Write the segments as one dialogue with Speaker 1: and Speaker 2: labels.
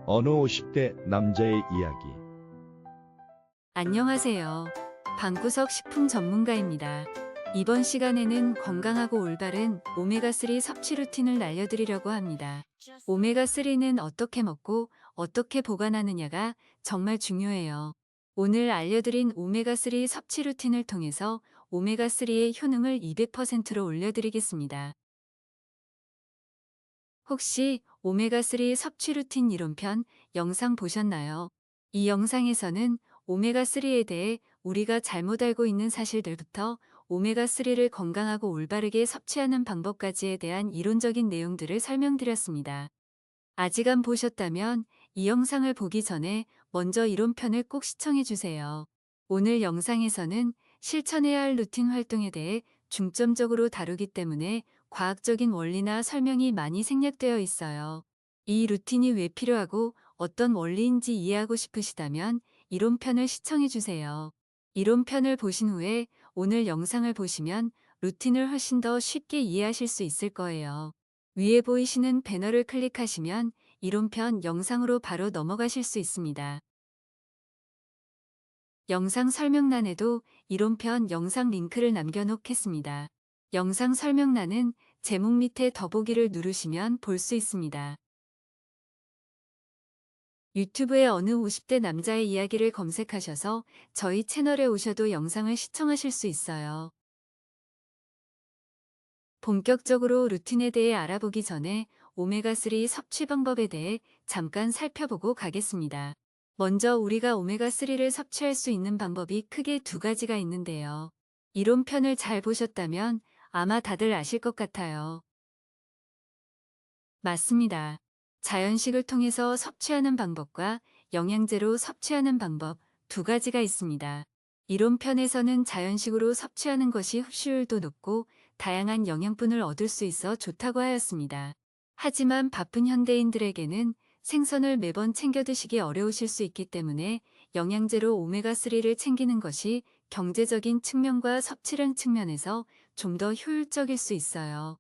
Speaker 1: 어느 50대 남자의 이야기.
Speaker 2: 안녕하세요. 방구석 식품 전문가입니다. 이번 시간에는 건강하고 올바른 오메가3 섭취 루틴을 알려드리려고 합니다. 오메가3는 어떻게 먹고 어떻게 보관하느냐가 정말 중요해요. 오늘 알려드린 오메가3 섭취 루틴을 통해서 오메가3의 효능을 200%로 올려드리겠습니다. 혹시 오메가3 섭취 루틴 이론편 영상 보셨나요? 이 영상에서는 오메가3에 대해 우리가 잘못 알고 있는 사실들부터 오메가3를 건강하고 올바르게 섭취하는 방법까지에 대한 이론적인 내용들을 설명드렸습니다. 아직 안 보셨다면 이 영상을 보기 전에 먼저 이론편을 꼭 시청해 주세요. 오늘 영상에서는 실천해야 할 루틴 활동에 대해 중점적으로 다루기 때문에 과학적인 원리나 설명이 많이 생략되어 있어요. 이 루틴이 왜 필요하고 어떤 원리인지 이해하고 싶으시다면 이론편을 시청해 주세요. 이론편을 보신 후에 오늘 영상을 보시면 루틴을 훨씬 더 쉽게 이해하실 수 있을 거예요. 위에 보이시는 배너를 클릭하시면 이론편 영상으로 바로 넘어가실 수 있습니다. 영상 설명란에도 이론편 영상 링크를 남겨놓겠습니다. 영상 설명란은 제목 밑에 더보기를 누르시면 볼 수 있습니다. 유튜브에 어느 50대 남자의 이야기를 검색하셔서 저희 채널에 오셔도 영상을 시청하실 수 있어요. 본격적으로 루틴에 대해 알아보기 전에 오메가3 섭취 방법에 대해 잠깐 살펴보고 가겠습니다. 먼저 우리가 오메가3를 섭취할 수 있는 방법이 크게 두 가지가 있는데요. 이론편을 잘 보셨다면 아마 다들 아실 것 같아요. 맞습니다. 자연식을 통해서 섭취하는 방법과 영양제로 섭취하는 방법 두 가지가 있습니다. 이론편에서는 자연식으로 섭취하는 것이 흡수율도 높고 다양한 영양분을 얻을 수 있어 좋다고 하였습니다. 하지만 바쁜 현대인들에게는 생선을 매번 챙겨 드시기 어려우실 수 있기 때문에 영양제로 오메가3를 챙기는 것이 경제적인 측면과 섭취량 측면에서 좀 더 효율적일 수 있어요.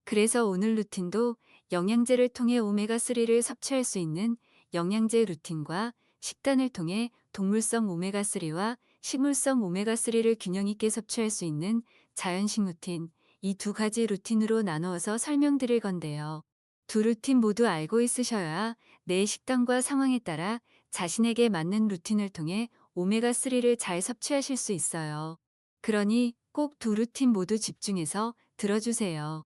Speaker 2: 그래서 오늘 루틴도 영양제를 통해 오메가3를 섭취할 수 있는 영양제 루틴과 식단을 통해 동물성 오메가3와 식물성 오메가3를 균형 있게 섭취할 수 있는 자연식 루틴, 이 두 가지 루틴으로 나누어서 설명드릴 건데요. 두 루틴 모두 알고 있으셔야 내 식단과 상황에 따라 자신에게 맞는 루틴을 통해 오메가3를 잘 섭취하실 수 있어요. 그러니 꼭 두 루틴 모두 집중해서 들어주세요.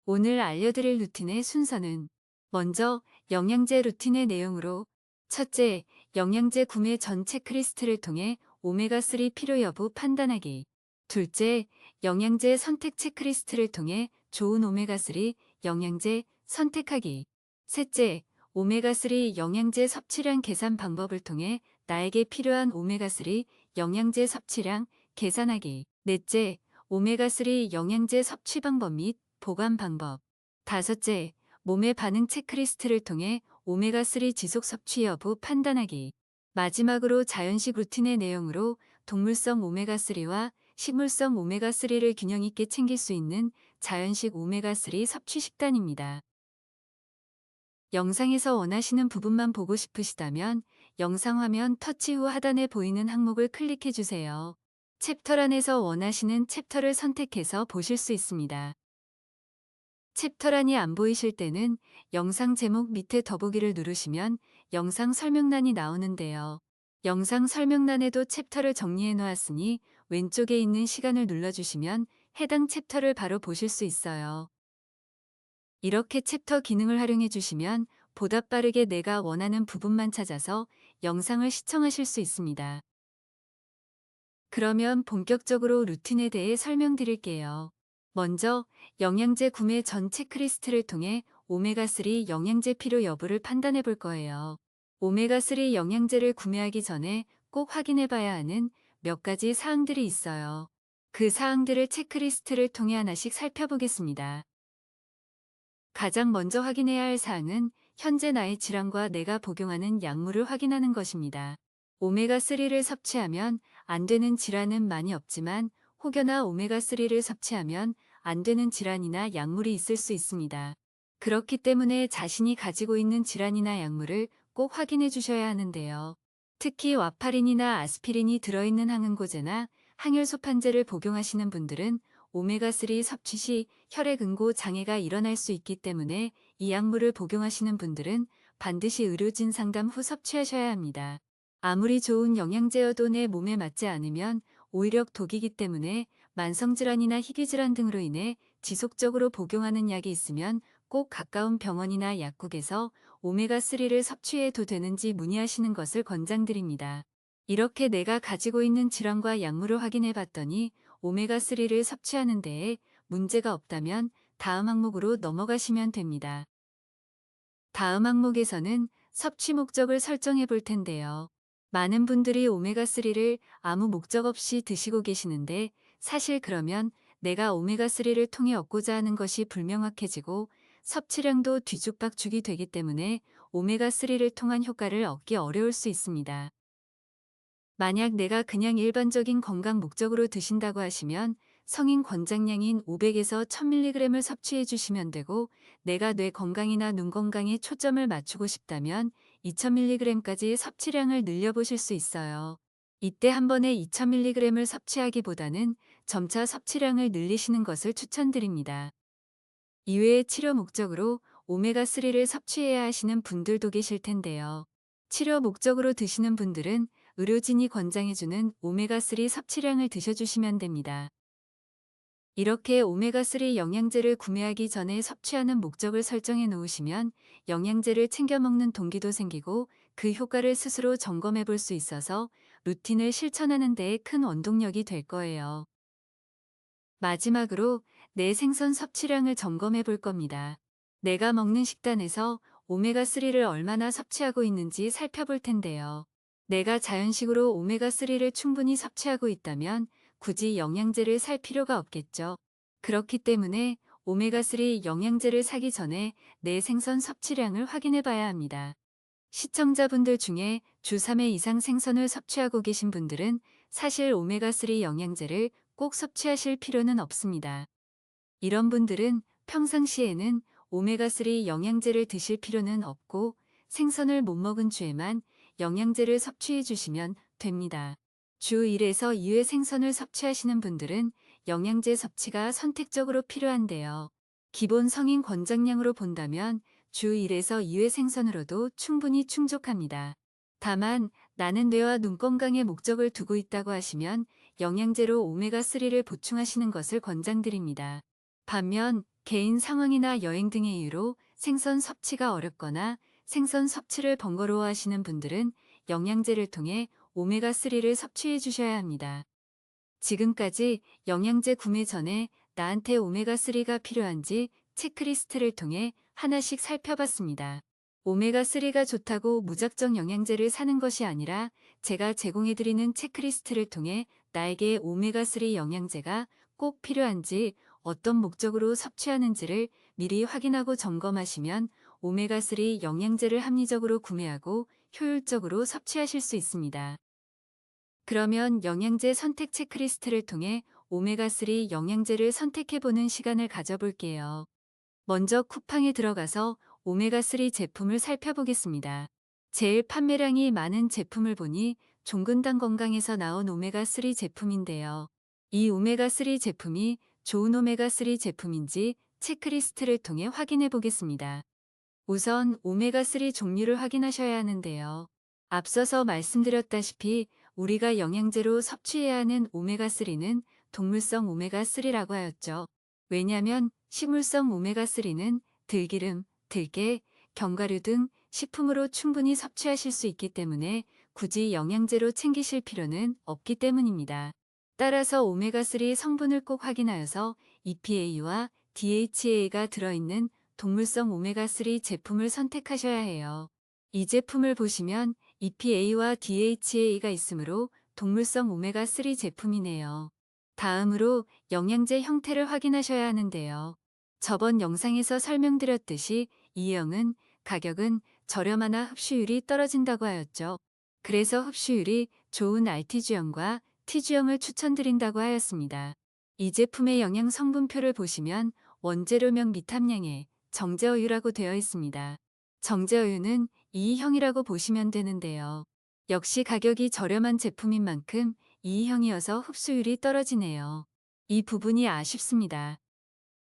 Speaker 2: 오늘 알려드릴 루틴의 순서는 먼저 영양제 루틴의 내용으로 첫째, 영양제 구매 전 체크리스트를 통해 오메가3 필요 여부 판단하기. 둘째, 영양제 선택 체크리스트를 통해 좋은 오메가3 영양제 선택하기. 셋째, 오메가3 영양제 섭취량 계산 방법을 통해 나에게 필요한 오메가3 영양제 섭취량 계산하기. 넷째, 오메가3 영양제 섭취 방법 및 보관 방법. 다섯째, 몸의 반응 체크리스트를 통해 오메가3 지속 섭취 여부 판단하기. 마지막으로 자연식 루틴의 내용으로 동물성 오메가3와 식물성 오메가3를 균형 있게 챙길 수 있는 자연식 오메가3 섭취 식단입니다. 영상에서 원하시는 부분만 보고 싶으시다면 영상 화면 터치 후 하단에 보이는 항목을 클릭해 주세요. 챕터란에서 원하시는 챕터를 선택해서 보실 수 있습니다. 챕터란이 안 보이실 때는 영상 제목 밑에 더보기를 누르시면 영상 설명란이 나오는데요. 영상 설명란에도 챕터를 정리해 놓았으니 왼쪽에 있는 시간을 눌러주시면 해당 챕터를 바로 보실 수 있어요. 이렇게 챕터 기능을 활용해 주시면 보다 빠르게 내가 원하는 부분만 찾아서 영상을 시청하실 수 있습니다. 그러면 본격적으로 루틴에 대해 설명드릴게요. 먼저 영양제 구매 전 체크리스트를 통해 오메가3 영양제 필요 여부를 판단해 볼 거예요. 오메가3 영양제를 구매하기 전에 꼭 확인해 봐야 하는 몇 가지 사항들이 있어요. 그 사항들을 체크리스트를 통해 하나씩 살펴보겠습니다. 가장 먼저 확인해야 할 사항은 현재 나의 질환과 내가 복용하는 약물을 확인하는 것입니다. 오메가3를 섭취하면 안 되는 질환은 많이 없지만 혹여나 오메가3를 섭취하면 안 되는 질환이나 약물이 있을 수 있습니다. 그렇기 때문에 자신이 가지고 있는 질환이나 약물을 꼭 확인해 주셔야 하는데요. 특히 와파린이나 아스피린이 들어있는 항응고제나 항혈소판제를 복용하시는 분들은 오메가3 섭취 시 혈액응고 장애가 일어날 수 있기 때문에 이 약물을 복용하시는 분들은 반드시 의료진 상담 후 섭취하셔야 합니다. 아무리 좋은 영양제여도 내 몸에 맞지 않으면 오히려 독이기 때문에 만성질환이나 희귀질환 등으로 인해 지속적으로 복용하는 약이 있으면 꼭 가까운 병원이나 약국에서 오메가3를 섭취해도 되는지 문의하시는 것을 권장드립니다. 이렇게 내가 가지고 있는 질환과 약물을 확인해 봤더니 오메가3를 섭취하는 데에 문제가 없다면 다음 항목으로 넘어가시면 됩니다. 다음 항목에서는 섭취 목적을 설정해 볼 텐데요. 많은 분들이 오메가3를 아무 목적 없이 드시고 계시는데 사실 그러면 내가 오메가3를 통해 얻고자 하는 것이 불명확해지고 섭취량도 뒤죽박죽이 되기 때문에 오메가3를 통한 효과를 얻기 어려울 수 있습니다. 만약 내가 그냥 일반적인 건강 목적으로 드신다고 하시면 성인 권장량인 500에서 1000mg을 섭취해 주시면 되고 내가 뇌 건강이나 눈 건강에 초점을 맞추고 싶다면 2000mg까지 섭취량을 늘려보실 수 있어요. 이때 한 번에 2000mg을 섭취하기보다는 점차 섭취량을 늘리시는 것을 추천드립니다. 이외에 치료 목적으로 오메가3를 섭취해야 하시는 분들도 계실 텐데요. 치료 목적으로 드시는 분들은 의료진이 권장해주는 오메가3 섭취량을 드셔주시면 됩니다. 이렇게 오메가3 영양제를 구매하기 전에 섭취하는 목적을 설정해 놓으시면 영양제를 챙겨 먹는 동기도 생기고 그 효과를 스스로 점검해 볼 수 있어서 루틴을 실천하는 데에 큰 원동력이 될 거예요. 마지막으로 내 생선 섭취량을 점검해 볼 겁니다. 내가 먹는 식단에서 오메가3를 얼마나 섭취하고 있는지 살펴볼 텐데요. 내가 자연식으로 오메가3를 충분히 섭취하고 있다면 굳이 영양제를 살 필요가 없겠죠. 그렇기 때문에 오메가3 영양제를 사기 전에 내 생선 섭취량을 확인해 봐야 합니다. 시청자분들 중에 주 3회 이상 생선을 섭취하고 계신 분들은 사실 오메가3 영양제를 꼭 섭취하실 필요는 없습니다. 이런 분들은 평상시에는 오메가3 영양제를 드실 필요는 없고 생선을 못 먹은 주에만 영양제를 섭취해 주시면 됩니다. 주 1에서 2회 생선을 섭취하시는 분들은 영양제 섭취가 선택적으로 필요한데요. 기본 성인 권장량으로 본다면 주 1에서 2회 생선으로도 충분히 충족합니다. 다만 나는 뇌와 눈 건강에 목적을 두고 있다고 하시면 영양제로 오메가3를 보충하시는 것을 권장드립니다. 반면 개인 상황이나 여행 등의 이유로 생선 섭취가 어렵거나 생선 섭취를 번거로워하시는 분들은 영양제를 통해 오메가3를 섭취해 주셔야 합니다. 지금까지 영양제 구매 전에 나한테 오메가3가 필요한지 체크리스트를 통해 하나씩 살펴봤습니다. 오메가3가 좋다고 무작정 영양제를 사는 것이 아니라 제가 제공해드리는 체크리스트를 통해 나에게 오메가3 영양제가 꼭 필요한지 어떤 목적으로 섭취하는지를 미리 확인하고 점검하시면 오메가3 영양제를 합리적으로 구매하고 효율적으로 섭취하실 수 있습니다. 그러면 영양제 선택 체크리스트를 통해 오메가3 영양제를 선택해보는 시간을 가져볼게요. 먼저 쿠팡에 들어가서 오메가3 제품을 살펴보겠습니다. 제일 판매량이 많은 제품을 보니 종근당 건강에서 나온 오메가3 제품인데요. 이 오메가3 제품이 좋은 오메가3 제품인지 체크리스트를 통해 확인해 보겠습니다. 우선 오메가3 종류를 확인하셔야 하는데요. 앞서서 말씀드렸다시피 우리가 영양제로 섭취해야 하는 오메가3는 동물성 오메가3라고 하였죠. 왜냐하면 식물성 오메가3는 들기름, 들깨, 견과류 등 식품으로 충분히 섭취하실 수 있기 때문에 굳이 영양제로 챙기실 필요는 없기 때문입니다. 따라서 오메가3 성분을 꼭 확인하여서 EPA와 DHA가 들어있는 동물성 오메가3 제품을 선택하셔야 해요. 이 제품을 보시면 EPA와 DHA가 있으므로 동물성 오메가3 제품이네요. 다음으로 영양제 형태를 확인하셔야 하는데요. 저번 영상에서 설명드렸듯이 E형은 가격은 저렴하나 흡수율이 떨어진다고 하였죠. 그래서 흡수율이 좋은 RTG형과 TG형을 추천드린다고 하였습니다. 이 제품의 영양 성분표를 보시면 원재료명 및 함량에 정제어유라고 되어 있습니다. 정제어유는 E형이라고 보시면 되는데요. 역시 가격이 저렴한 제품인 만큼 E형이어서 흡수율이 떨어지네요. 이 부분이 아쉽습니다.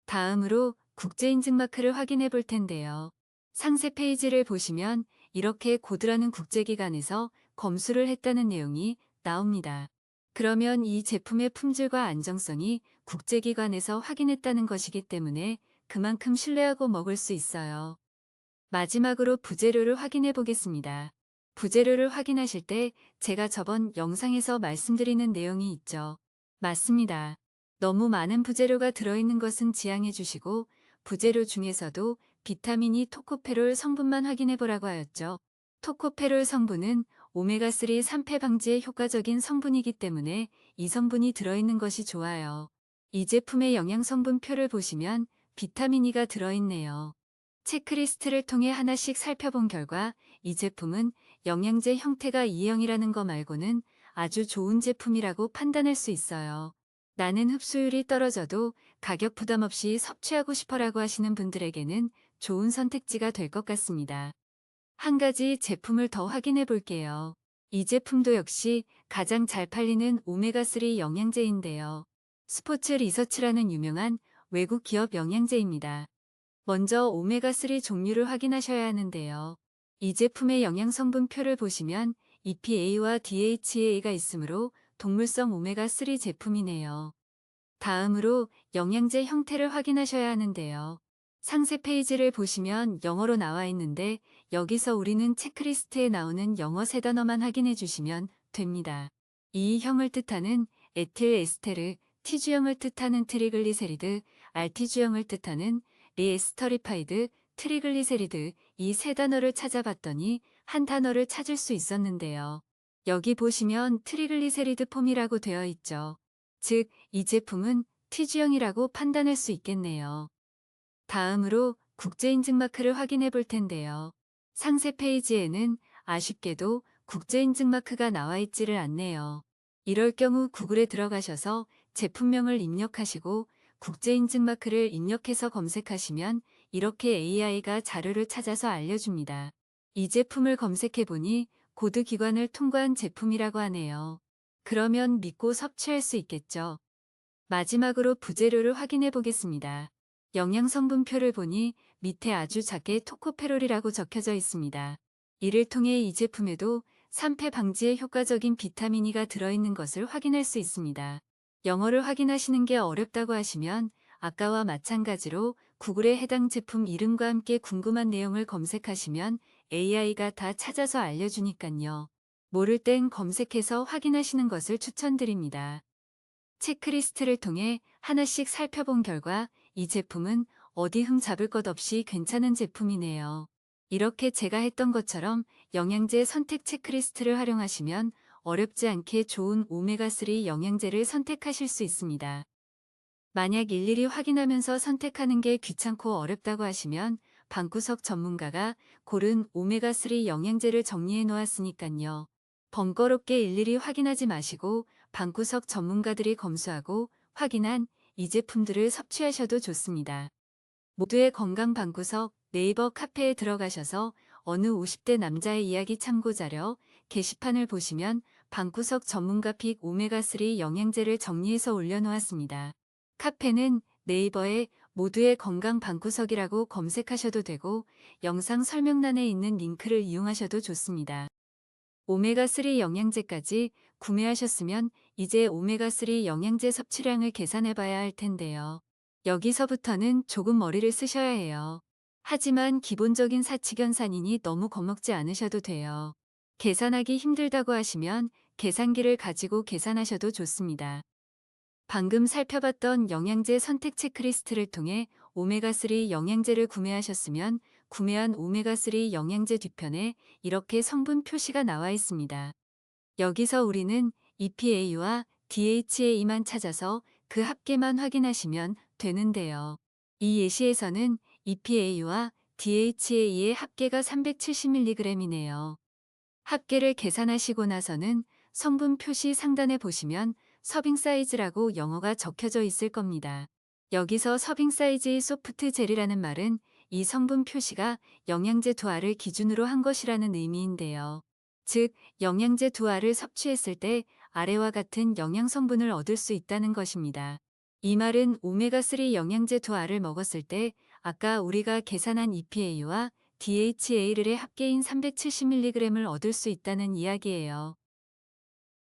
Speaker 2: 다음으로 국제인증 마크를 확인해 볼 텐데요. 상세 페이지를 보시면 이렇게 고드라는 국제기관에서 검수를 했다는 내용이 나옵니다. 그러면 이 제품의 품질과 안정성이 국제기관에서 확인했다는 것이기 때문에 그만큼 신뢰하고 먹을 수 있어요. 마지막으로 부재료를 확인해 보겠습니다. 부재료를 확인하실 때 제가 저번 영상에서 말씀드리는 내용이 있죠. 맞습니다. 너무 많은 부재료가 들어있는 것은 지양해 주시고 부재료 중에서도 비타민이 토코페롤 성분만 확인해 보라고 하였죠. 토코페롤 성분은 오메가3 산패 방지에 효과적인 성분이기 때문에 이 성분이 들어있는 것이 좋아요. 이 제품의 영양 성분표를 보시면 비타민 E가 들어있네요. 체크리스트를 통해 하나씩 살펴본 결과 이 제품은 영양제 형태가 E형이라는 거 말고는 아주 좋은 제품이라고 판단할 수 있어요. 나는 흡수율이 떨어져도 가격 부담 없이 섭취하고 싶어라고 하시는 분들에게는 좋은 선택지가 될 것 같습니다. 한 가지 제품을 더 확인해 볼게요. 이 제품도 역시 가장 잘 팔리는 오메가3 영양제인데요. 스포츠 리서치라는 유명한 외국 기업 영양제입니다. 먼저 오메가3 종류를 확인하셔야 하는데요. 이 제품의 영양 성분표를 보시면 EPA와 DHA가 있으므로 동물성 오메가3 제품이네요. 다음으로 영양제 형태를 확인하셔야 하는데요. 상세 페이지를 보시면 영어로 나와 있는데 여기서 우리는 체크리스트에 나오는 영어 세 단어만 확인해 주시면 됩니다. 이 형을 뜻하는 에틸 에스테르, T주형을 뜻하는 트리글리세리드, RT주형을 뜻하는 리에스터리파이드, 트리글리세리드 이 세 단어를 찾아봤더니 한 단어를 찾을 수 있었는데요. 여기 보시면 트리글리세리드 폼이라고 되어 있죠. 즉, 이 제품은 T주형이라고 판단할 수 있겠네요. 다음으로 국제인증 마크를 확인해 볼 텐데요. 상세 페이지에는 아쉽게도 국제인증 마크가 나와 있지를 않네요. 이럴 경우 구글에 들어가셔서 제품명을 입력하시고 국제인증 마크를 입력해서 검색하시면 이렇게 AI가 자료를 찾아서 알려줍니다. 이 제품을 검색해 보니 고드 기관을 통과한 제품이라고 하네요. 그러면 믿고 섭취할 수 있겠죠. 마지막으로 부재료를 확인해 보겠습니다. 영양 성분표를 보니 밑에 아주 작게 토코페롤이라고 적혀져 있습니다. 이를 통해 이 제품에도 산패 방지에 효과적인 비타민 E가 들어있는 것을 확인할 수 있습니다. 영어를 확인하시는 게 어렵다고 하시면 아까와 마찬가지로 구글에 해당 제품 이름과 함께 궁금한 내용을 검색하시면 AI가 다 찾아서 알려주니깐요. 모를 땐 검색해서 확인하시는 것을 추천드립니다. 체크리스트를 통해 하나씩 살펴본 결과 이 제품은 어디 흠 잡을 것 없이 괜찮은 제품이네요. 이렇게 제가 했던 것처럼 영양제 선택 체크리스트를 활용하시면 어렵지 않게 좋은 오메가3 영양제를 선택하실 수 있습니다. 만약 일일이 확인하면서 선택하는 게 귀찮고 어렵다고 하시면 방구석 전문가가 고른 오메가3 영양제를 정리해 놓았으니깐요. 번거롭게 일일이 확인하지 마시고 방구석 전문가들이 검수하고 확인한 이 제품들을 섭취하셔도 좋습니다. 모두의 건강 방구석 네이버 카페에 들어가셔서 어느 50대 남자의 이야기 참고자료 게시판을 보시면 방구석 전문가 픽 오메가3 영양제를 정리해서 올려놓았습니다. 카페는 네이버에 모두의 건강 방구석이라고 검색하셔도 되고 영상 설명란에 있는 링크를 이용하셔도 좋습니다. 오메가3 영양제까지 구매하셨으면 이제 오메가3 영양제 섭취량을 계산해 봐야 할 텐데요. 여기서부터는 조금 머리를 쓰셔야 해요. 하지만 기본적인 사칙연산이니 너무 겁먹지 않으셔도 돼요. 계산하기 힘들다고 하시면 계산기를 가지고 계산하셔도 좋습니다. 방금 살펴봤던 영양제 선택 체크리스트를 통해 오메가3 영양제를 구매하셨으면 구매한 오메가3 영양제 뒤편에 이렇게 성분 표시가 나와 있습니다. 여기서 우리는 EPA와 DHA만 찾아서 그 합계만 확인하시면 되는데요. 이 예시에서는 EPA와 DHA의 합계가 370mg이네요. 합계를 계산하시고 나서는 성분 표시 상단에 보시면 서빙 사이즈라고 영어가 적혀져 있을 겁니다. 여기서 서빙 사이즈의 소프트 젤이라는 말은 이 성분 표시가 영양제 두 알을 기준으로 한 것이라는 의미인데요. 즉, 영양제 두 알을 섭취했을 때 아래와 같은 영양 성분을 얻을 수 있다는 것입니다. 이 말은 오메가3 영양제 두 알을 먹었을 때 아까 우리가 계산한 EPA와 DHA의 합계인 370mg을 얻을 수 있다는 이야기예요.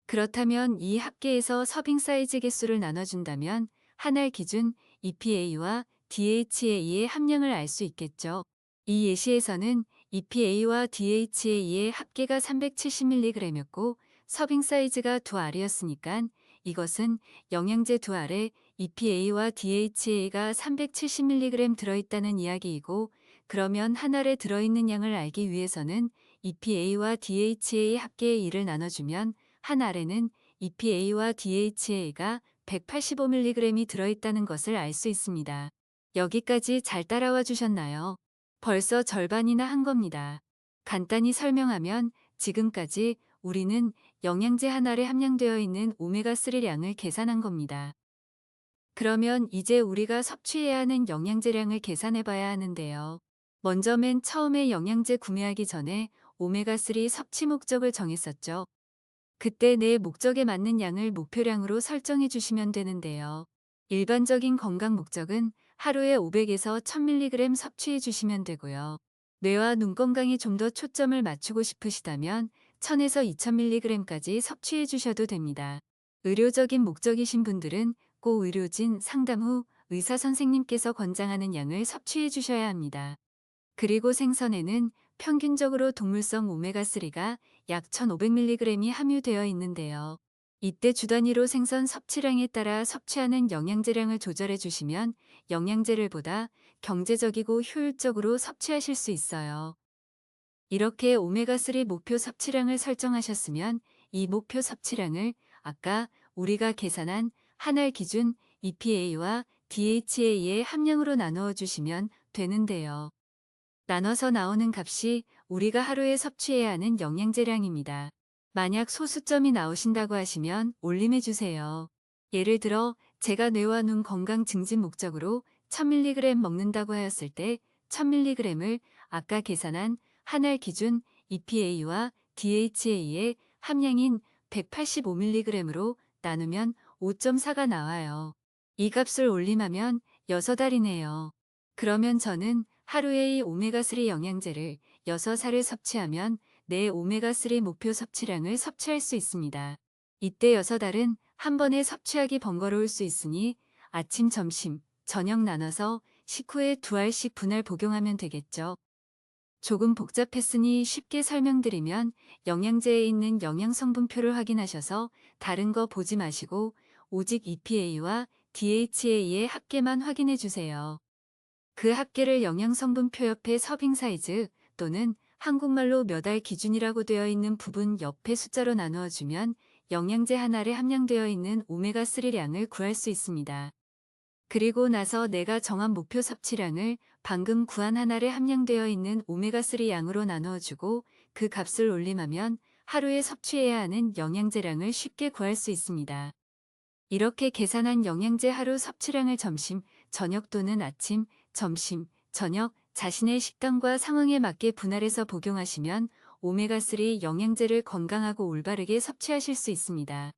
Speaker 2: 그렇다면 이 합계에서 서빙 사이즈 개수를 나눠준다면 한 알 기준 EPA와 DHA의 함량을 알 수 있겠죠. 이 예시에서는 EPA와 DHA의 합계가 370mg였고 서빙 사이즈가 두 알이었으니까 이것은 영양제 두 알에 EPA와 DHA가 370mg 들어있다는 이야기이고, 그러면 한 알에 들어있는 양을 알기 위해서는 EPA와 DHA 합계의 2를 나눠주면 한 알에는 EPA와 DHA가 185mg이 들어있다는 것을 알 수 있습니다. 여기까지 잘 따라와 주셨나요? 벌써 절반이나 한 겁니다. 간단히 설명하면 지금까지 우리는 영양제 한 알에 함량되어 있는 오메가3 량을 계산한 겁니다. 그러면 이제 우리가 섭취해야 하는 영양제량을 계산해 봐야 하는데요. 먼저 맨 처음에 영양제 구매하기 전에 오메가3 섭취 목적을 정했었죠. 그때 내 목적에 맞는 양을 목표량으로 설정해 주시면 되는데요. 일반적인 건강 목적은 하루에 500에서 1000mg 섭취해 주시면 되고요. 뇌와 눈 건강에 좀 더 초점을 맞추고 싶으시다면 1000에서 2000mg까지 섭취해 주셔도 됩니다. 의료적인 목적이신 분들은 꼭 의료진 상담 후 의사 선생님께서 권장하는 양을 섭취해 주셔야 합니다. 그리고 생선에는 평균적으로 동물성 오메가3가 약 1500mg이 함유되어 있는데요. 이때 주 단위로 생선 섭취량에 따라 섭취하는 영양제량을 조절해 주시면 영양제를 보다 경제적이고 효율적으로 섭취하실 수 있어요. 이렇게 오메가3 목표 섭취량을 설정하셨으면 이 목표 섭취량을 아까 우리가 계산한 한 알 기준 EPA와 DHA의 함량으로 나누어 주시면 되는데요. 나눠서 나오는 값이 우리가 하루에 섭취해야 하는 영양제량입니다. 만약 소수점이 나오신다고 하시면 올림해 주세요. 예를 들어 제가 뇌와 눈 건강 증진 목적으로 1000mg 먹는다고 하였을 때 1000mg을 아까 계산한 한 알 기준 EPA와 DHA의 함량인 185mg으로 나누면 5.4가 나와요. 이 값을 올림하면 6알이네요. 그러면 저는 하루에 이 오메가3 영양제를 6알을 섭취하면 내 오메가3 목표 섭취량을 섭취할 수 있습니다. 이때 6알은 한 번에 섭취하기 번거로울 수 있으니 아침, 점심, 저녁 나눠서 식후에 2알씩 분할 복용하면 되겠죠. 조금 복잡했으니 쉽게 설명드리면 영양제에 있는 영양성분표를 확인하셔서 다른 거 보지 마시고 오직 EPA와 DHA의 합계만 확인해 주세요. 그 합계를 영양성분표 옆에 서빙 사이즈 또는 한국말로 몇 알 기준이라고 되어 있는 부분 옆에 숫자로 나누어 주면 영양제 한 알에 함량되어 있는 오메가3 량을 구할 수 있습니다. 그리고 나서 내가 정한 목표 섭취량을 방금 구한 한 알에 함량되어 있는 오메가3 양으로 나누어 주고 그 값을 올림하면 하루에 섭취해야 하는 영양제량을 쉽게 구할 수 있습니다. 이렇게 계산한 영양제 하루 섭취량을 점심, 저녁 또는 아침, 점심, 저녁 자신의 식단과 상황에 맞게 분할해서 복용하시면 오메가3 영양제를 건강하고 올바르게 섭취하실 수 있습니다.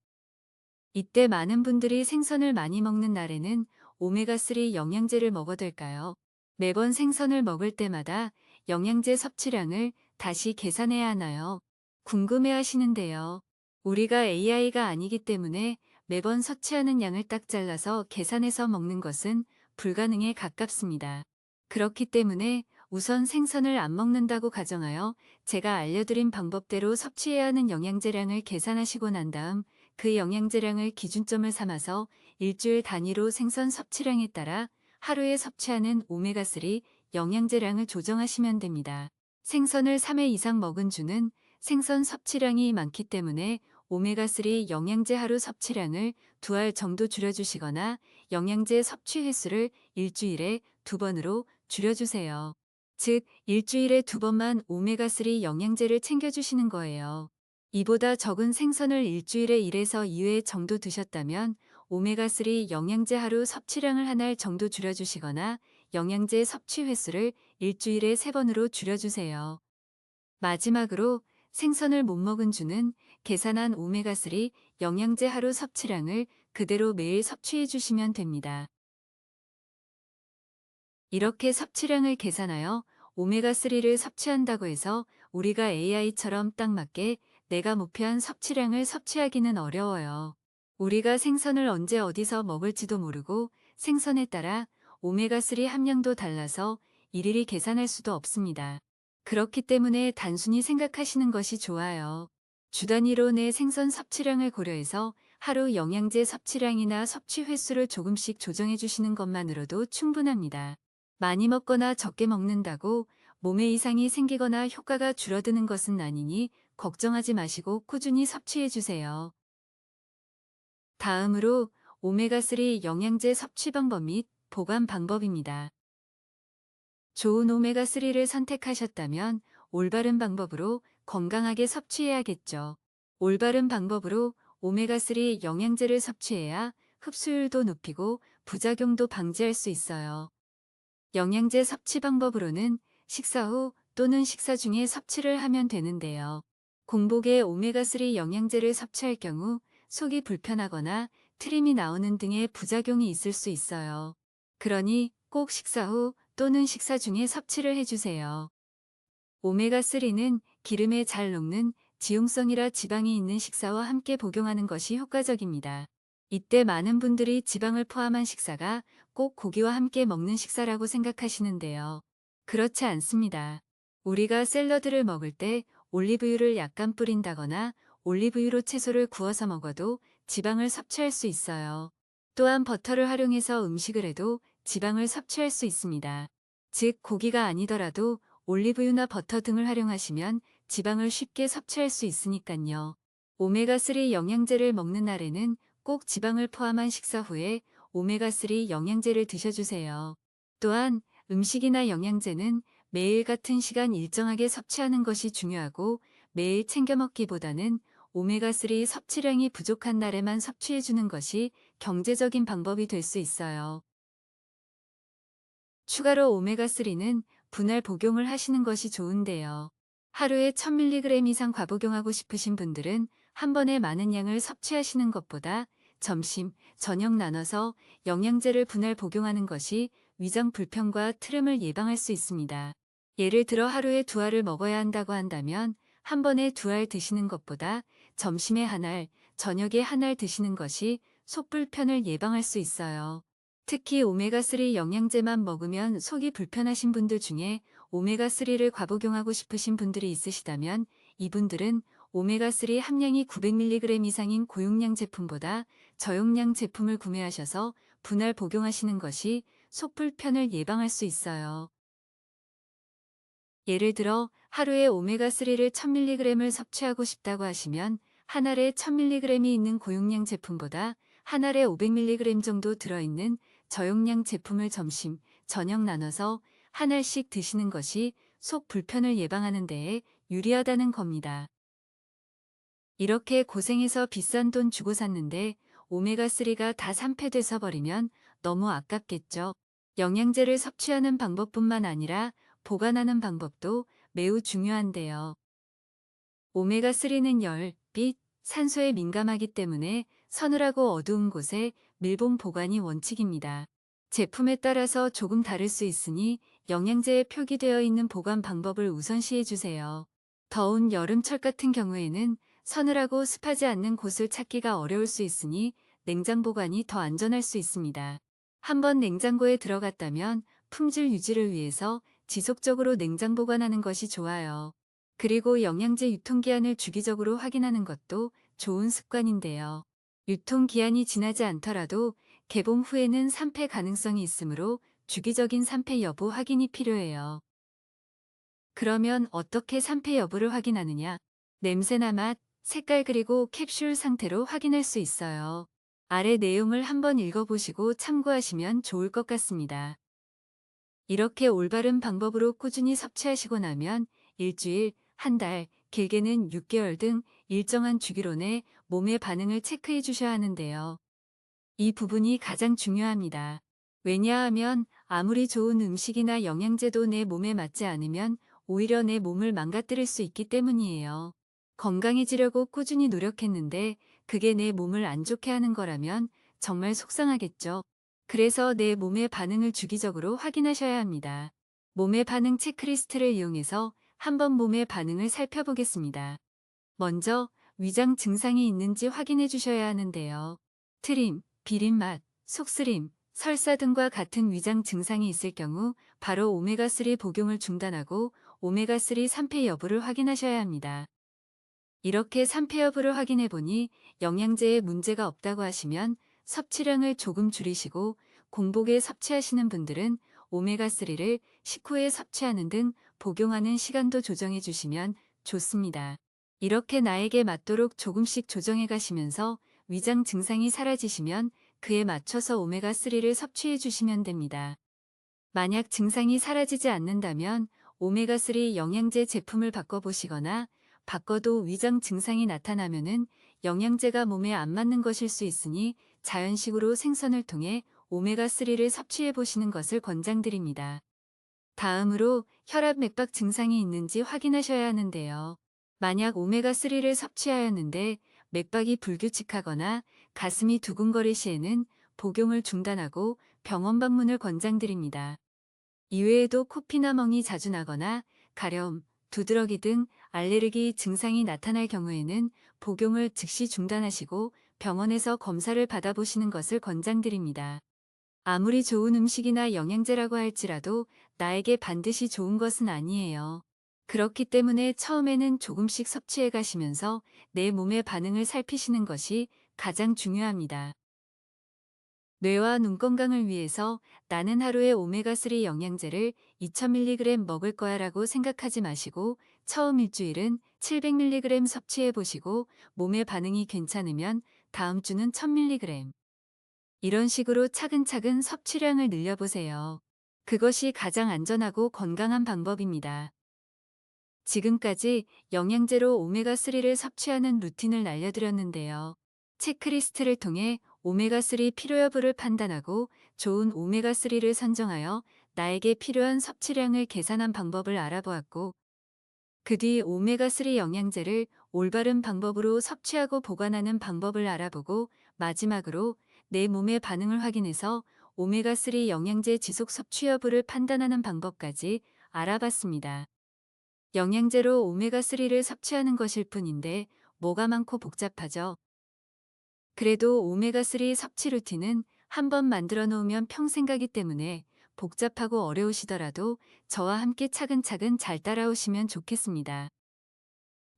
Speaker 2: 이때 많은 분들이 생선을 많이 먹는 날에는 오메가3 영양제를 먹어도 될까요? 매번 생선을 먹을 때마다 영양제 섭취량을 다시 계산해야 하나요? 궁금해 하시는데요. 우리가 AI가 아니기 때문에 매번 섭취하는 양을 딱 잘라서 계산해서 먹는 것은 불가능에 가깝습니다. 그렇기 때문에 우선 생선을 안 먹는다고 가정하여 제가 알려드린 방법대로 섭취해야 하는 영양제량을 계산하시고 난 다음 그 영양제량을 기준점을 삼아서 일주일 단위로 생선 섭취량에 따라 하루에 섭취하는 오메가3 영양제량을 조정하시면 됩니다. 생선을 3회 이상 먹은 주는 생선 섭취량이 많기 때문에 오메가3 영양제 하루 섭취량을 2알 정도 줄여주시거나 영양제 섭취 횟수를 일주일에 2번으로 줄여주세요. 즉, 일주일에 2번만 오메가3 영양제를 챙겨주시는 거예요. 이보다 적은 생선을 일주일에 1에서 2회 정도 드셨다면 오메가3 영양제 하루 섭취량을 한 알 정도 줄여주시거나 영양제 섭취 횟수를 일주일에 3번으로 줄여주세요. 마지막으로 생선을 못 먹은 주는 계산한 오메가3 영양제 하루 섭취량을 그대로 매일 섭취해 주시면 됩니다. 이렇게 섭취량을 계산하여 오메가3를 섭취한다고 해서 우리가 AI처럼 딱 맞게 내가 목표한 섭취량을 섭취하기는 어려워요. 우리가 생선을 언제 어디서 먹을지도 모르고 생선에 따라 오메가3 함량도 달라서 일일이 계산할 수도 없습니다. 그렇기 때문에 단순히 생각하시는 것이 좋아요. 주 단위로 내 생선 섭취량을 고려해서 하루 영양제 섭취량이나 섭취 횟수를 조금씩 조정해 주시는 것만으로도 충분합니다. 많이 먹거나 적게 먹는다고 몸에 이상이 생기거나 효과가 줄어드는 것은 아니니 걱정하지 마시고 꾸준히 섭취해 주세요. 다음으로 오메가3 영양제 섭취 방법 및 보관 방법입니다. 좋은 오메가3를 선택하셨다면 올바른 방법으로 건강하게 섭취해야겠죠. 올바른 방법으로 오메가3 영양제를 섭취해야 흡수율도 높이고 부작용도 방지할 수 있어요. 영양제 섭취 방법으로는 식사 후 또는 식사 중에 섭취를 하면 되는데요. 공복에 오메가3 영양제를 섭취할 경우 속이 불편하거나 트림이 나오는 등의 부작용이 있을 수 있어요. 그러니 꼭 식사 후 또는 식사 중에 섭취를 해주세요. 오메가3는 기름에 잘 녹는 지용성이라 지방이 있는 식사와 함께 복용하는 것이 효과적입니다. 이때 많은 분들이 지방을 포함한 식사가 꼭 고기와 함께 먹는 식사라고 생각하시는데요. 그렇지 않습니다. 우리가 샐러드를 먹을 때 올리브유를 약간 뿌린다거나 올리브유로 채소를 구워서 먹어도 지방을 섭취할 수 있어요. 또한 버터를 활용해서 음식을 해도 지방을 섭취할 수 있습니다. 즉, 고기가 아니더라도 올리브유나 버터 등을 활용하시면 지방을 쉽게 섭취할 수 있으니까요. 오메가3 영양제를 먹는 날에는 꼭 지방을 포함한 식사 후에 오메가3 영양제를 드셔주세요. 또한 음식이나 영양제는 매일 같은 시간 일정하게 섭취하는 것이 중요하고 매일 챙겨 먹기보다는 오메가3 섭취량이 부족한 날에만 섭취해주는 것이 경제적인 방법이 될 수 있어요. 추가로 오메가3는 분할 복용을 하시는 것이 좋은데요. 하루에 1000mg 이상 과복용하고 싶으신 분들은 한 번에 많은 양을 섭취하시는 것보다 점심, 저녁 나눠서 영양제를 분할 복용하는 것이 위장 불편과 트름을 예방할 수 있습니다. 예를 들어 하루에 2알을 먹어야 한다고 한다면 한 번에 2알 드시는 것보다 점심에 1알, 저녁에 1알 드시는 것이 속 불편을 예방할 수 있어요. 특히 오메가3 영양제만 먹으면 속이 불편하신 분들 중에 오메가3를 과복용하고 싶으신 분들이 있으시다면 이분들은 오메가3 함량이 900mg 이상인 고용량 제품보다 저용량 제품을 구매하셔서 분할 복용하시는 것이 속 불편을 예방할 수 있어요. 예를 들어 하루에 오메가3를 1000mg을 섭취하고 싶다고 하시면 한 알에 1000mg이 있는 고용량 제품보다 한 알에 500mg 정도 들어있는 저용량 제품을 점심, 저녁 나눠서 한 알씩 드시는 것이 속 불편을 예방하는 데에 유리하다는 겁니다. 이렇게 고생해서 비싼 돈 주고 샀는데 오메가3가 다 산패돼서 버리면 너무 아깝겠죠. 영양제를 섭취하는 방법뿐만 아니라 보관하는 방법도 매우 중요한데요. 오메가3는 열, 빛, 산소에 민감하기 때문에 서늘하고 어두운 곳에 밀봉 보관이 원칙입니다. 제품에 따라서 조금 다를 수 있으니 영양제에 표기되어 있는 보관 방법을 우선시해 주세요. 더운 여름철 같은 경우에는 서늘하고 습하지 않는 곳을 찾기가 어려울 수 있으니 냉장 보관이 더 안전할 수 있습니다. 한번 냉장고에 들어갔다면 품질 유지를 위해서 지속적으로 냉장 보관하는 것이 좋아요. 그리고 영양제 유통기한을 주기적으로 확인하는 것도 좋은 습관인데요. 유통기한이 지나지 않더라도 개봉 후에는 산패 가능성이 있으므로 주기적인 산패 여부 확인이 필요해요. 그러면 어떻게 산패 여부를 확인하느냐? 냄새나 맛, 색깔 그리고 캡슐 상태로 확인할 수 있어요. 아래 내용을 한번 읽어보시고 참고하시면 좋을 것 같습니다. 이렇게 올바른 방법으로 꾸준히 섭취하시고 나면 일주일, 한 달, 길게는 6개월 등 일정한 주기로 내 몸의 반응을 체크해 주셔야 하는데요. 이 부분이 가장 중요합니다. 왜냐하면 아무리 좋은 음식이나 영양제도 내 몸에 맞지 않으면 오히려 내 몸을 망가뜨릴 수 있기 때문이에요. 건강해지려고 꾸준히 노력했는데 그게 내 몸을 안 좋게 하는 거라면 정말 속상하겠죠. 그래서 내 몸의 반응을 주기적으로 확인하셔야 합니다. 몸의 반응 체크리스트를 이용해서 한번 몸의 반응을 살펴보겠습니다. 먼저 위장 증상이 있는지 확인해 주셔야 하는데요. 트림, 비린맛, 속쓰림, 설사 등과 같은 위장 증상이 있을 경우 바로 오메가3 복용을 중단하고 오메가3 산패 여부를 확인하셔야 합니다. 이렇게 산패 여부를 확인해 보니 영양제에 문제가 없다고 하시면 섭취량을 조금 줄이시고 공복에 섭취하시는 분들은 오메가3를 식후에 섭취하는 등 복용하는 시간도 조정해 주시면 좋습니다. 이렇게 나에게 맞도록 조금씩 조정해 가시면서 위장 증상이 사라지시면 그에 맞춰서 오메가3를 섭취해 주시면 됩니다. 만약 증상이 사라지지 않는다면 오메가3 영양제 제품을 바꿔보시거나 바꿔도 위장 증상이 나타나면은 영양제가 몸에 안 맞는 것일 수 있으니 자연식으로 생선을 통해 오메가3를 섭취해 보시는 것을 권장드립니다. 다음으로 혈압 맥박 증상이 있는지 확인하셔야 하는데요. 만약 오메가3를 섭취하였는데 맥박이 불규칙하거나 가슴이 두근거릴 시에는 복용을 중단하고 병원 방문을 권장드립니다. 이외에도 코피나 멍이 자주 나거나 가려움, 두드러기 등 알레르기 증상이 나타날 경우에는 복용을 즉시 중단하시고 병원에서 검사를 받아보시는 것을 권장드립니다. 아무리 좋은 음식이나 영양제라고 할지라도 나에게 반드시 좋은 것은 아니에요. 그렇기 때문에 처음에는 조금씩 섭취해 가시면서 내 몸의 반응을 살피시는 것이 가장 중요합니다. 뇌와 눈 건강을 위해서 나는 하루에 오메가3 영양제를 2000mg 먹을 거야 라고 생각하지 마시고 처음 일주일은 700mg 섭취해 보시고 몸의 반응이 괜찮으면 다음 주는 1000mg. 이런 식으로 차근차근 섭취량을 늘려보세요. 그것이 가장 안전하고 건강한 방법입니다. 지금까지 영양제로 오메가3를 섭취하는 루틴을 알려드렸는데요. 체크리스트를 통해 오메가3 필요 여부를 판단하고 좋은 오메가3를 선정하여 나에게 필요한 섭취량을 계산한 방법을 알아보았고, 그 뒤 오메가3 영양제를 올바른 방법으로 섭취하고 보관하는 방법을 알아보고, 마지막으로 내 몸의 반응을 확인해서 오메가3 영양제 지속 섭취 여부를 판단하는 방법까지 알아봤습니다. 영양제로 오메가3를 섭취하는 것일 뿐인데 뭐가 많고 복잡하죠? 그래도 오메가3 섭취 루틴은 한번 만들어 놓으면 평생 가기 때문에 복잡하고 어려우시더라도 저와 함께 차근차근 잘 따라오시면 좋겠습니다.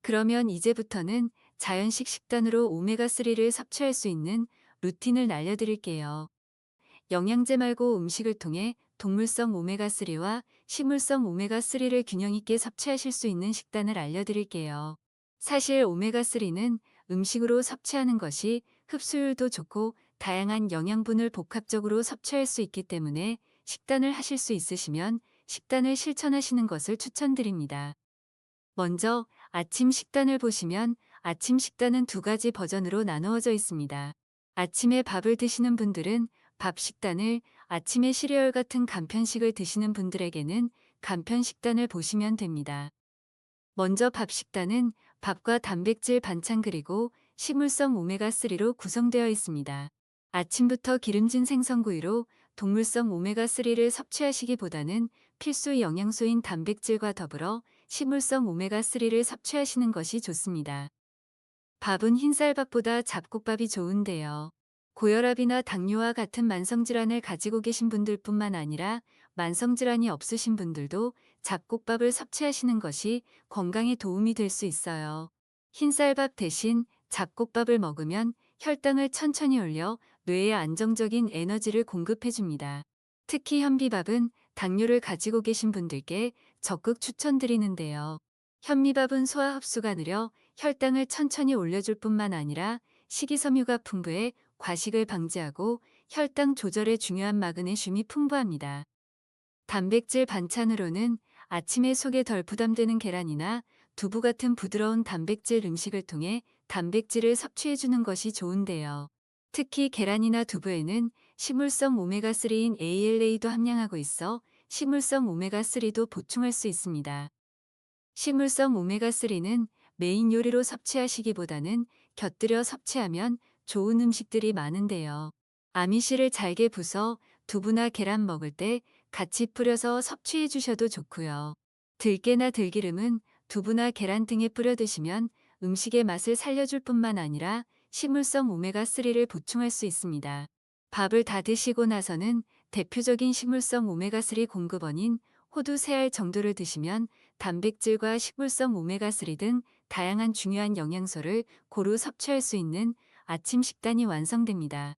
Speaker 2: 그러면 이제부터는 자연식 식단으로 오메가3를 섭취할 수 있는 루틴을 알려드릴게요. 영양제 말고 음식을 통해 동물성 오메가3와 식물성 오메가3를 균형 있게 섭취하실 수 있는 식단을 알려드릴게요. 사실 오메가3는 음식으로 섭취하는 것이 흡수율도 좋고 다양한 영양분을 복합적으로 섭취할 수 있기 때문에 식단을 하실 수 있으시면 식단을 실천하시는 것을 추천드립니다. 먼저 아침 식단을 보시면 아침 식단은 두 가지 버전으로 나누어져 있습니다. 아침에 밥을 드시는 분들은 밥 식단을, 아침에 시리얼 같은 간편식을 드시는 분들에게는 간편 식단을 보시면 됩니다. 먼저 밥 식단은 밥과 단백질 반찬 그리고 식물성 오메가3로 구성되어 있습니다. 아침부터 기름진 생선구이로 동물성 오메가3를 섭취하시기보다는 필수 영양소인 단백질과 더불어 식물성 오메가3를 섭취하시는 것이 좋습니다. 밥은 흰쌀밥보다 잡곡밥이 좋은데요. 고혈압이나 당뇨와 같은 만성질환을 가지고 계신 분들뿐만 아니라 만성질환이 없으신 분들도 잡곡밥을 섭취하시는 것이 건강에 도움이 될 수 있어요. 흰쌀밥 대신 잡곡밥을 먹으면 혈당을 천천히 올려 뇌에 안정적인 에너지를 공급해 줍니다. 특히 현미밥은 당뇨를 가지고 계신 분들께 적극 추천드리는데요. 현미밥은 소화 흡수가 느려 혈당을 천천히 올려줄 뿐만 아니라 식이섬유가 풍부해 과식을 방지하고 혈당 조절에 중요한 마그네슘이 풍부합니다. 단백질 반찬으로는 아침에 속에 덜 부담되는 계란이나 두부 같은 부드러운 단백질 음식을 통해 단백질을 섭취해주는 것이 좋은데요. 특히 계란이나 두부에는 식물성 오메가3인 ALA도 함량하고 있어 식물성 오메가3도 보충할 수 있습니다. 식물성 오메가3는 메인 요리로 섭취하시기보다는 곁들여 섭취하면 좋은 음식들이 많은데요. 아미씨를 잘게 부숴 두부나 계란 먹을 때 같이 뿌려서 섭취해 주셔도 좋고요. 들깨나 들기름은 두부나 계란 등에 뿌려 드시면 음식의 맛을 살려줄 뿐만 아니라 식물성 오메가3를 보충할 수 있습니다. 밥을 다 드시고 나서는 대표적인 식물성 오메가3 공급원인 호두 3알 정도를 드시면 단백질과 식물성 오메가3 등 다양한 중요한 영양소를 고루 섭취할 수 있는 아침 식단이 완성됩니다.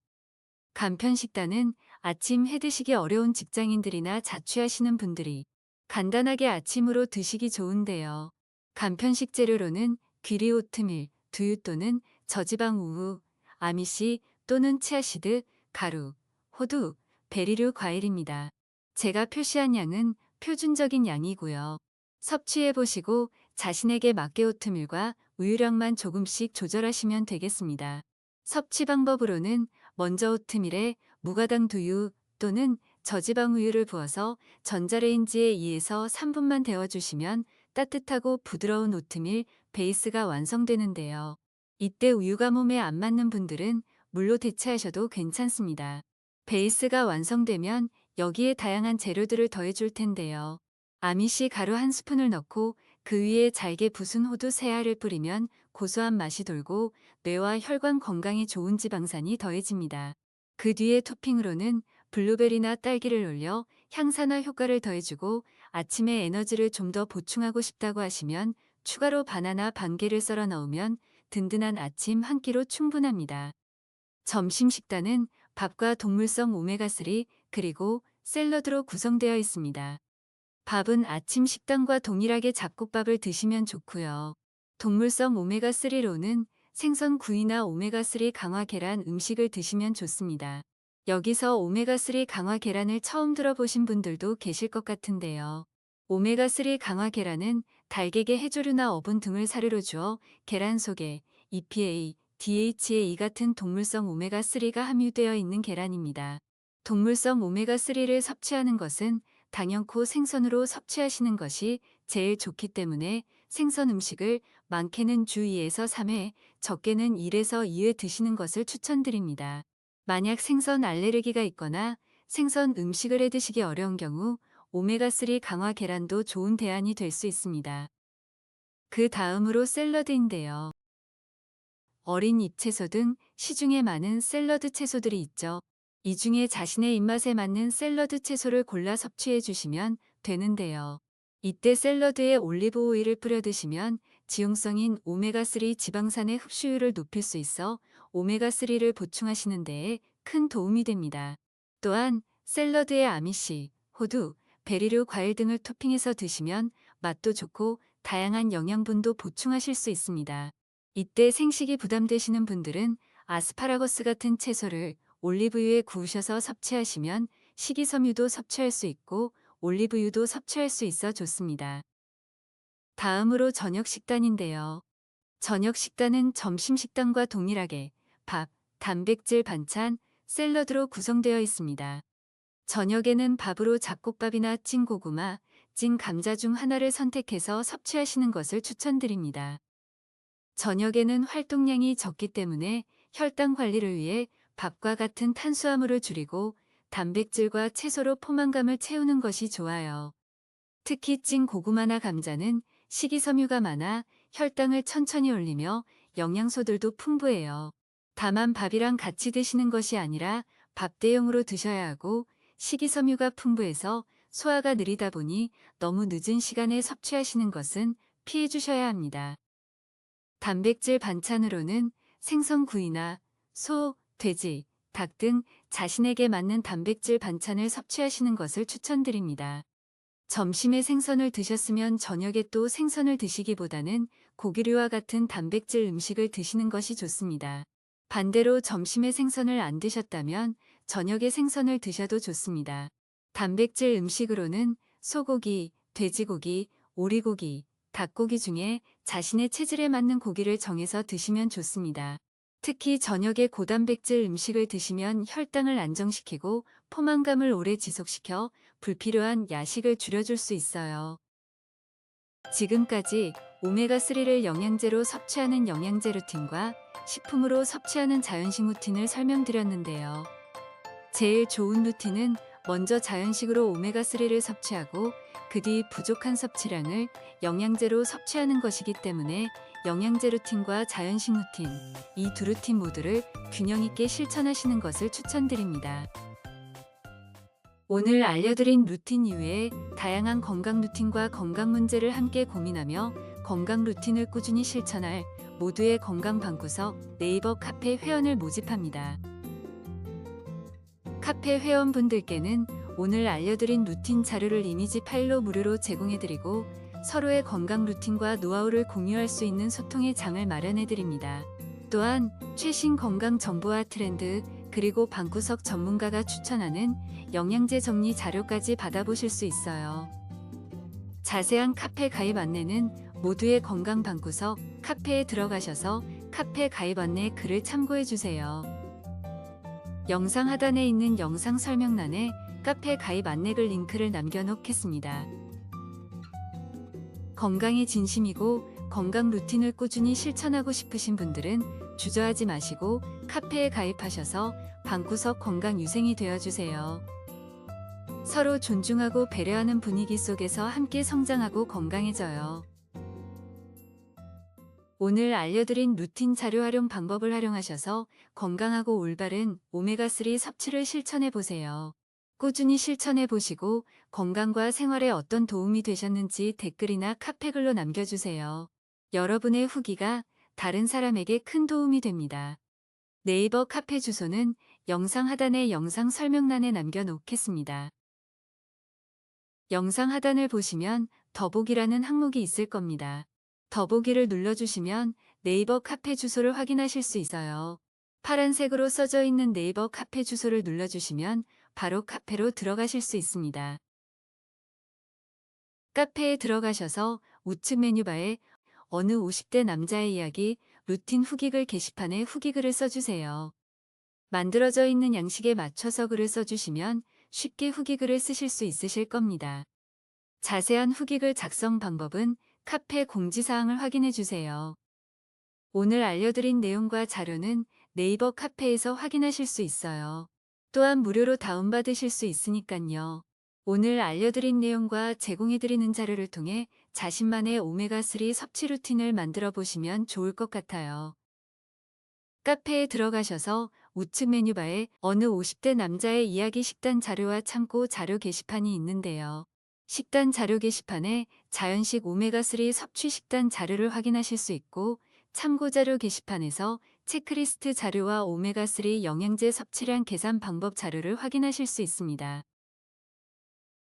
Speaker 2: 간편 식단은 아침 해 드시기 어려운 직장인들이나 자취하시는 분들이 간단하게 아침으로 드시기 좋은데요. 간편식 재료로는 귀리 오트밀, 두유 또는 저지방 우유, 아미씨 또는 치아시드, 가루, 호두, 베리류 과일입니다. 제가 표시한 양은 표준적인 양이고요. 섭취해 보시고 자신에게 맞게 오트밀과 우유량만 조금씩 조절하시면 되겠습니다. 섭취 방법으로는 먼저 오트밀에 무가당 두유 또는 저지방 우유를 부어서 전자레인지에 2에서 3분만 데워주시면 따뜻하고 부드러운 오트밀 베이스가 완성되는데요. 이때 우유가 몸에 안 맞는 분들은 물로 대체하셔도 괜찮습니다. 베이스가 완성되면 여기에 다양한 재료들을 더해줄 텐데요. 아미씨 가루 한 스푼을 넣고 그 위에 잘게 부순 호두 3알을 뿌리면 고소한 맛이 돌고 뇌와 혈관 건강에 좋은 지방산이 더해집니다. 그 뒤에 토핑으로는 블루베리나 딸기를 올려 향산화 효과를 더해주고 아침에 에너지를 좀 더 보충하고 싶다고 하시면 추가로 바나나 반 개를 썰어 넣으면 든든한 아침 한 끼로 충분합니다. 점심 식단은 밥과 동물성 오메가3 그리고 샐러드로 구성되어 있습니다. 밥은 아침 식단과 동일하게 잡곡밥을 드시면 좋고요. 동물성 오메가3로는 생선 구이나 오메가3 강화 계란 음식을 드시면 좋습니다. 여기서 오메가3 강화 계란을 처음 들어보신 분들도 계실 것 같은데요. 오메가3 강화 계란은 달걀의 해조류나 어분 등을 사료로 주어 계란 속에 EPA, DHA 같은 동물성 오메가3가 함유되어 있는 계란입니다. 동물성 오메가3를 섭취하는 것은 당연코 생선으로 섭취하시는 것이 제일 좋기 때문에 생선 음식을 많게는 주 2에서 3회, 적게는 1에서 2회 드시는 것을 추천드립니다. 만약 생선 알레르기가 있거나 생선 음식을 해 드시기 어려운 경우 오메가3 강화 계란도 좋은 대안이 될 수 있습니다. 그 다음으로 샐러드인데요. 어린 잎채소 등 시중에 많은 샐러드 채소들이 있죠. 이 중에 자신의 입맛에 맞는 샐러드 채소를 골라 섭취해 주시면 되는데요. 이때 샐러드에 올리브 오일을 뿌려 드시면 지용성인 오메가3 지방산의 흡수율을 높일 수 있어 오메가3를 보충하시는 데에 큰 도움이 됩니다. 또한 샐러드에 아미씨, 호두, 베리류 과일 등을 토핑해서 드시면 맛도 좋고 다양한 영양분도 보충하실 수 있습니다. 이때 생식이 부담되시는 분들은 아스파라거스 같은 채소를 올리브유에 구우셔서 섭취하시면 식이섬유도 섭취할 수 있고 올리브유도 섭취할 수 있어 좋습니다. 다음으로 저녁 식단인데요. 저녁 식단은 점심 식단과 동일하게 밥, 단백질 반찬, 샐러드로 구성되어 있습니다. 저녁에는 밥으로 잡곡밥이나 찐 고구마, 찐 감자 중 하나를 선택해서 섭취하시는 것을 추천드립니다. 저녁에는 활동량이 적기 때문에 혈당 관리를 위해 밥과 같은 탄수화물을 줄이고 단백질과 채소로 포만감을 채우는 것이 좋아요. 특히 찐 고구마나 감자는 식이섬유가 많아 혈당을 천천히 올리며 영양소들도 풍부해요. 다만 밥이랑 같이 드시는 것이 아니라 밥 대용으로 드셔야 하고 식이섬유가 풍부해서 소화가 느리다 보니 너무 늦은 시간에 섭취하시는 것은 피해 주셔야 합니다. 단백질 반찬으로는 생선구이나 소, 돼지, 닭 등 자신에게 맞는 단백질 반찬을 섭취하시는 것을 추천드립니다. 점심에 생선을 드셨으면 저녁에 또 생선을 드시기보다는 고기류와 같은 단백질 음식을 드시는 것이 좋습니다. 반대로 점심에 생선을 안 드셨다면 저녁에 생선을 드셔도 좋습니다. 단백질 음식으로는 소고기, 돼지고기, 오리고기, 닭고기 중에 자신의 체질에 맞는 고기를 정해서 드시면 좋습니다. 특히 저녁에 고단백질 음식을 드시면 혈당을 안정시키고 포만감을 오래 지속시켜 불필요한 야식을 줄여줄 수 있어요. 지금까지 오메가3를 영양제로 섭취하는 영양제 루틴과 식품으로 섭취하는 자연식 루틴을 설명드렸는데요. 제일 좋은 루틴은 먼저 자연식으로 오메가3를 섭취하고 그 뒤 부족한 섭취량을 영양제로 섭취하는 것이기 때문에 영양제 루틴과 자연식 루틴, 이 두 루틴 모두를 균형 있게 실천하시는 것을 추천드립니다. 오늘 알려드린 루틴 이외에 다양한 건강 루틴과 건강 문제를 함께 고민하며 건강 루틴을 꾸준히 실천할 모두의 건강 방구석 네이버 카페 회원을 모집합니다. 카페 회원분들께는 오늘 알려드린 루틴 자료를 이미지 파일로 무료로 제공해드리고 서로의 건강 루틴과 노하우를 공유할 수 있는 소통의 장을 마련해드립니다. 또한 최신 건강 정보와 트렌드, 그리고 방구석 전문가가 추천하는 영양제 정리 자료까지 받아보실 수 있어요. 자세한 카페 가입 안내는 모두의 건강 방구석 카페에 들어가셔서 카페 가입 안내 글을 참고해주세요. 영상 하단에 있는 영상 설명란에 카페 가입 안내글 링크를 남겨놓겠습니다. 건강에 진심이고 건강 루틴을 꾸준히 실천하고 싶으신 분들은 주저하지 마시고 카페에 가입하셔서 방구석 건강 유생이 되어주세요. 서로 존중하고 배려하는 분위기 속에서 함께 성장하고 건강해져요. 오늘 알려드린 루틴 자료 활용 방법을 활용하셔서 건강하고 올바른 오메가3 섭취를 실천해보세요. 꾸준히 실천해보시고 건강과 생활에 어떤 도움이 되셨는지 댓글이나 카페글로 남겨주세요. 여러분의 후기가 다른 사람에게 큰 도움이 됩니다. 네이버 카페 주소는 영상 하단의 영상 설명란에 남겨놓겠습니다. 영상 하단을 보시면 더보기라는 항목이 있을 겁니다. 더보기를 눌러주시면 네이버 카페 주소를 확인하실 수 있어요. 파란색으로 써져 있는 네이버 카페 주소를 눌러주시면 바로 카페로 들어가실 수 있습니다. 카페에 들어가셔서 우측 메뉴바에 어느 50대 남자의 이야기 루틴 후기글 게시판에 후기글을 써주세요. 만들어져 있는 양식에 맞춰서 글을 써주시면 쉽게 후기글을 쓰실 수 있으실 겁니다. 자세한 후기글 작성 방법은 카페 공지사항을 확인해 주세요. 오늘 알려드린 내용과 자료는 네이버 카페에서 확인하실 수 있어요. 또한 무료로 다운받으실 수 있으니깐요. 오늘 알려드린 내용과 제공해드리는 자료를 통해 자신만의 오메가3 섭취 루틴을 만들어 보시면 좋을 것 같아요. 카페에 들어가셔서 우측 메뉴바에 어느 50대 남자의 이야기 식단 자료와 참고 자료 게시판이 있는데요. 식단 자료 게시판에 자연식 오메가3 섭취 식단 자료를 확인하실 수 있고 참고 자료 게시판에서 체크리스트 자료와 오메가3 영양제 섭취량 계산 방법 자료를 확인하실 수 있습니다.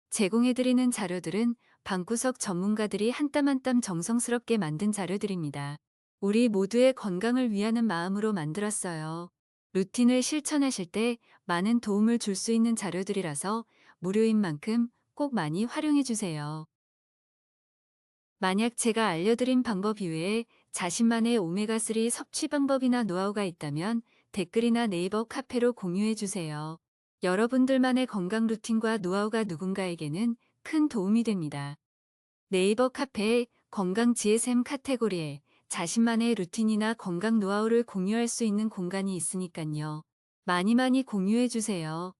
Speaker 2: 제공해드리는 자료들은 방구석 전문가들이 한 땀 한 땀 정성스럽게 만든 자료들입니다. 우리 모두의 건강을 위하는 마음으로 만들었어요. 루틴을 실천하실 때 많은 도움을 줄 수 있는 자료들이라서 무료인 만큼 꼭 많이 활용해 주세요. 만약 제가 알려드린 방법 이외에 자신만의 오메가3 섭취 방법이나 노하우가 있다면 댓글이나 네이버 카페로 공유해 주세요. 여러분들만의 건강 루틴과 노하우가 누군가에게는 큰 도움이 됩니다. 네이버 카페에 건강 GSM 카테고리에 자신만의 루틴이나 건강 노하우를 공유할 수 있는 공간이 있으니깐요. 많이 많이 공유해 주세요.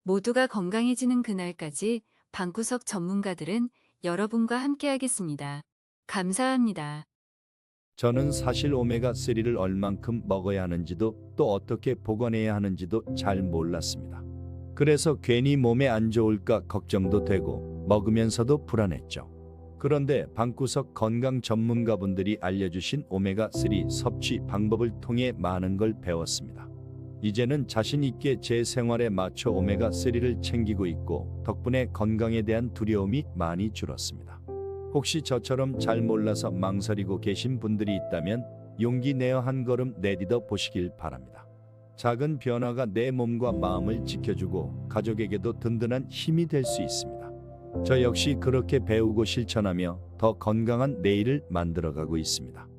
Speaker 2: 모두가 건강해지는 그날까지 방구석 전문가들은 여러분과 함께하겠습니다. 감사합니다.
Speaker 1: 저는 사실 오메가3를 얼만큼 먹어야 하는지도 또 어떻게 보관해야 하는지도 잘 몰랐습니다. 그래서 괜히 몸에 안 좋을까 걱정도 되고 먹으면서도 불안했죠. 그런데 방구석 건강 전문가분들이 알려주신 오메가3 섭취 방법을 통해 많은 걸 배웠습니다. 이제는 자신 있게 제 생활에 맞춰 오메가3를 챙기고 있고 덕분에 건강에 대한 두려움이 많이 줄었습니다. 혹시 저처럼 잘 몰라서 망설이고 계신 분들이 있다면 용기 내어 한 걸음 내딛어 보시길 바랍니다. 작은 변화가 내 몸과 마음을 지켜주고 가족에게도 든든한 힘이 될 수 있습니다. 저 역시 그렇게 배우고 실천하며 더 건강한 내일을 만들어가고 있습니다.